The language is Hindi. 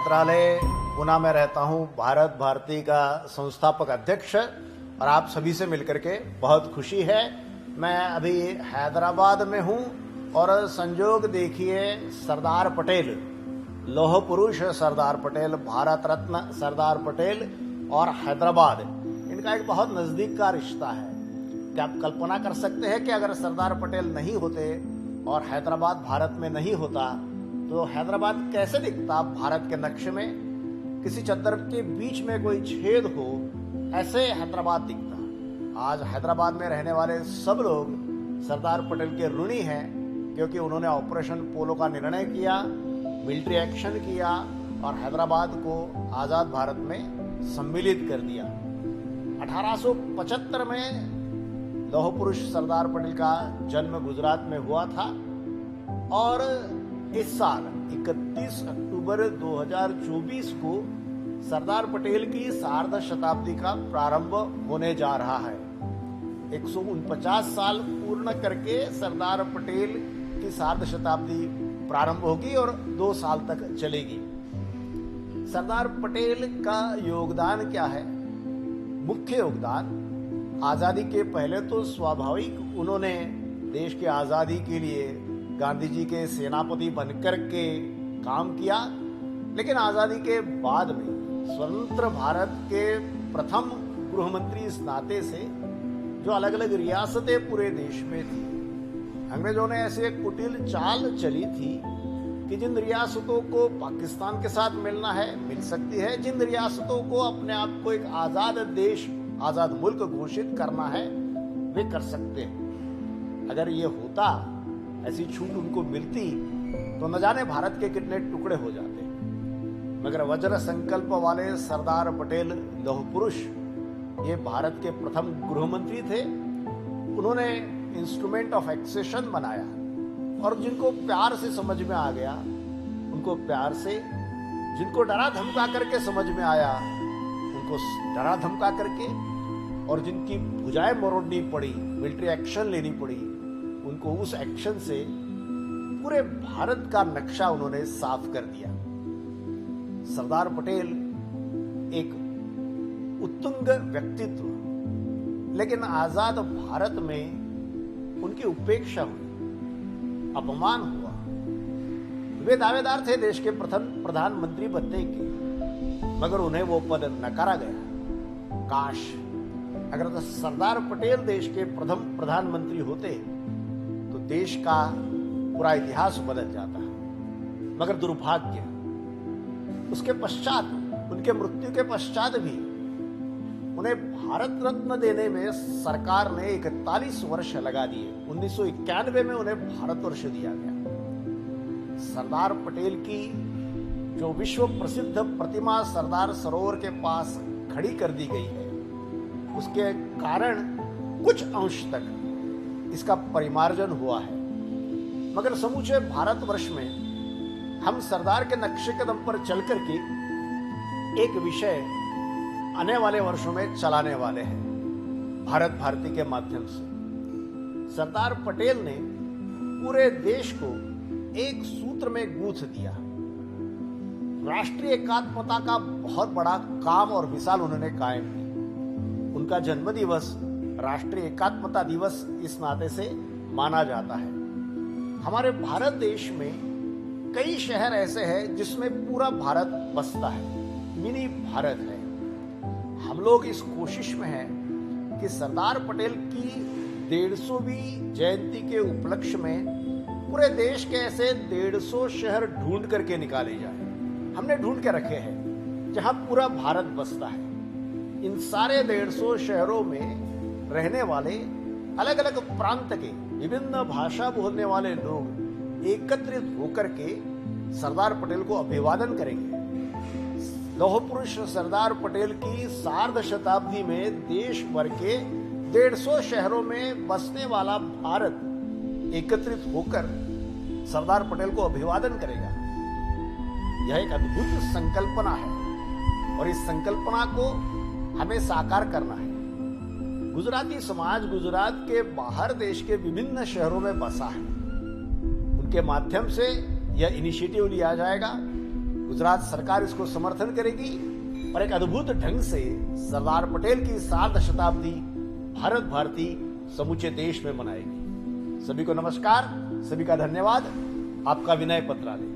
मंत्रालय पुणे में रहता हूं, भारत भारती का संस्थापक अध्यक्ष, और आप सभी से मिलकर के बहुत खुशी है। मैं अभी हैदराबाद में हूं और संजोग देखिए, सरदार पटेल, लौह पुरुष सरदार पटेल, भारत रत्न सरदार पटेल और हैदराबाद, इनका एक बहुत नजदीक का रिश्ता है। क्या आप कल्पना कर सकते हैं कि अगर सरदार पटेल नहीं होते और हैदराबाद भारत में नहीं होता तो हैदराबाद कैसे दिखता भारत के नक्शे में? किसी चद्दर के बीच में कोई छेद हो, ऐसे हैदराबाद दिखता। आज हैदराबाद में रहने वाले सब लोग सरदार पटेल के ऋणी हैं, क्योंकि उन्होंने ऑपरेशन पोलो का निर्णय किया, मिलिट्री एक्शन किया और हैदराबाद को आज़ाद भारत में सम्मिलित कर दिया। 1875 में लौह पुरुष सरदार पटेल का जन्म गुजरात में हुआ था और इस साल 31 अक्टूबर 2024 को सरदार पटेल की सार्ध शताब्दी का प्रारंभ होने जा रहा है। 149 साल पूर्ण करके सरदार पटेल की सार्ध शताब्दी प्रारंभ होगी और 2 साल तक चलेगी। सरदार पटेल का योगदान क्या है? मुख्य योगदान, आजादी के पहले तो स्वाभाविक उन्होंने देश की आजादी के लिए गांधी जी के सेनापति बनकर के काम किया, लेकिन आजादी के बाद में स्वतंत्र भारत के प्रथम गृह मंत्री इस नाते से जो अलग अलग रियासतें पूरे देश में थी, अंग्रेजों ने ऐसे एक कुटिल चाल चली थी कि जिन रियासतों को पाकिस्तान के साथ मिलना है मिल सकती है, जिन रियासतों को अपने आप को एक आजाद देश, आजाद मुल्क घोषित करना है वे कर सकते हैं। अगर ये होता, ऐसी छूट उनको मिलती, तो न जाने भारत के कितने टुकड़े हो जाते। मगर वज्र संकल्प वाले सरदार पटेल लौह पुरुष ये भारत के प्रथम गृह मंत्री थे। उन्होंने इंस्ट्रूमेंट ऑफ एक्सेशन बनाया और जिनको प्यार से समझ में आ गया उनको प्यार से, जिनको डरा धमका करके समझ में आया उनको डरा धमका करके, और जिनकी भुजाएं मरोड़नी पड़ी, मिलिट्री एक्शन लेनी पड़ी, उनको उस एक्शन से पूरे भारत का नक्शा उन्होंने साफ कर दिया। सरदार पटेल एक उत्तुंग व्यक्तित्व, लेकिन आजाद भारत में उनकी उपेक्षा हुई, अपमान हुआ। वे दावेदार थे देश के प्रथम प्रधानमंत्री बनने के, मगर उन्हें वो पद नकारा गया। काश अगर सरदार पटेल देश के प्रथम प्रधानमंत्री होते तो देश का पूरा इतिहास बदल जाता। मगर दुर्भाग्य, उसके पश्चात, उनके मृत्यु के पश्चात भी उन्हें भारत रत्न देने में सरकार ने 41 वर्ष लगा दिए। 1991 में उन्हें भारतवर्ष दिया गया। सरदार पटेल की जो विश्व प्रसिद्ध प्रतिमा सरदार सरोवर के पास खड़ी कर दी गई है, उसके कारण कुछ अंश तक इसका परिमार्जन हुआ है। मगर समूचे भारतवर्ष में हम सरदार के नक्शे कदम पर चलकर के एक विषय आने वाले वर्षों में चलाने वाले हैं भारत भारती के माध्यम से। सरदार पटेल ने पूरे देश को एक सूत्र में गूंथ दिया। राष्ट्रीय एकात्मता का बहुत बड़ा काम और मिसाल उन्होंने कायम की। उनका जन्म दिवस राष्ट्रीय एकात्मता दिवस इस नाते से माना जाता है। हमारे भारत देश में कई शहर ऐसे हैं जिसमें पूरा भारत बसता है, मिनी भारत है। हम लोग इस कोशिश में हैं कि सरदार पटेल की 150वीं जयंती के उपलक्ष्य में पूरे देश के ऐसे 150 शहर ढूंढ करके निकाले जाए। हमने ढूंढ के रखे हैं जहां पूरा भारत बसता है। इन सारे 150 शहरों में रहने वाले अलग अलग प्रांत के विभिन्न भाषा बोलने वाले लोग एकत्रित होकर के सरदार पटेल को अभिवादन करेंगे। लौह पुरुष सरदार पटेल की सार्ध शताब्दी में देश भर के 150 शहरों में बसने वाला भारत एकत्रित होकर सरदार पटेल को अभिवादन करेगा। यह एक अद्भुत संकल्पना है और इस संकल्पना को हमें साकार करना है। गुजराती समाज गुजरात के बाहर देश के विभिन्न शहरों में बसा है। उनके माध्यम से यह इनिशिएटिव लिया जाएगा गुजरात सरकार इसको समर्थन करेगी और एक अद्भुत ढंग से सरदार पटेल की सार्ध शताब्दी भारत भारती समूचे देश में मनाएगी। सभी को नमस्कार, सभी का धन्यवाद। आपका विनय पत्रालय।